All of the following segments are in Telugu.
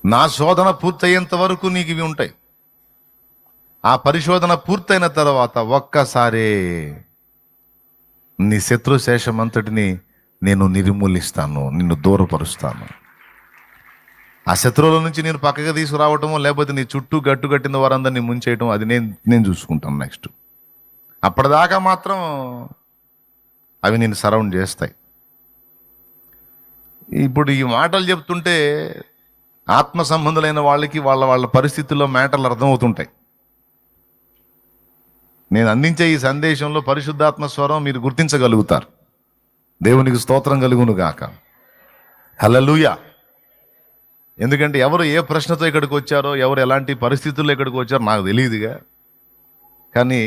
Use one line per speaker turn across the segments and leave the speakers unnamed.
నా శోధన పూర్తయ్యేంత వరకు నీకు ఇవి ఉంటాయి. ఆ పరిశోధన పూర్తయిన తర్వాత ఒక్కసారే నీ శత్రు శేషం అంతటిని నేను నిర్మూలిస్తాను, నిన్ను దూరపరుస్తాను. ఆ శత్రువుల నుంచి నేను పక్కగా తీసుకురావటము, లేకపోతే నీ చుట్టూ గట్టు కట్టిన వారందరినీ ముంచేయటం, అది నేను చూసుకుంటాను నెక్స్ట్. అప్పటిదాకా మాత్రం అవి నేను సరౌండ్ చేస్తాయి. ఇప్పుడు ఈ మాటలు చెప్తుంటే ఆత్మ సంబంధులైన వాళ్ళకి వాళ్ళ పరిస్థితుల్లో మ్యాటర్లు అర్థమవుతుంటాయి. నేను అందించే ఈ సందేశంలో పరిశుద్ధాత్మ స్వరం మీరు గుర్తించగలుగుతారు. దేవునికి స్తోత్రం కలుగును గాక. హల్లెలూయా. ఎందుకంటే ఎవరు ఏ ప్రశ్నతో ఇక్కడికి వచ్చారో, ఎవరు ఎలాంటి పరిస్థితుల్లో ఇక్కడికి వచ్చారో నాకు తెలియదుగా. కానీ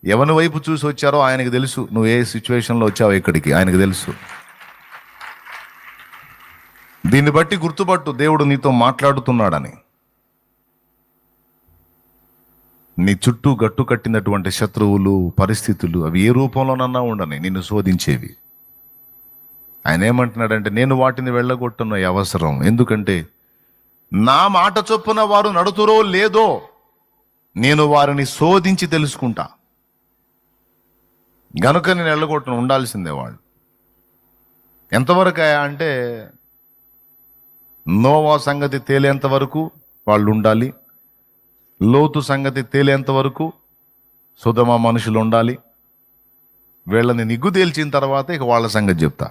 ఎవరి వైపు చూసి వచ్చారో ఆయనకు తెలుసు. నువ్వు ఏ సిచ్యువేషన్లో వచ్చావో ఇక్కడికి ఆయనకు తెలుసు. దీన్ని బట్టి గుర్తుపట్టు, దేవుడు నీతో మాట్లాడుతున్నాడని. నీ చుట్టూ గట్టు కట్టినటువంటి శత్రువులు, పరిస్థితులు, అవి ఏ రూపంలోనన్నా ఉండని నిన్ను శోధించేవి. ఆయన ఏమంటున్నాడంటే, నేను వాటిని వెళ్ళగొట్టను అవసరం. ఎందుకంటే నా మాట చొప్పున వారు నడుతురో లేదో నేను వారిని శోధించి తెలుసుకుంటా. గనుక నేను వెళ్ళగొట్టను, ఉండాల్సిందే వాళ్ళు. ఎంతవరకు అంటే నోవా సంగతి తేలేంత వరకు వాళ్ళు ఉండాలి. లోతు సంగతి తేలేంత వరకు సొదొమ మనుషులు ఉండాలి. వీళ్ళని నిగ్గు తేల్చిన తర్వాత ఇక వాళ్ళ సంగతి చెప్తా.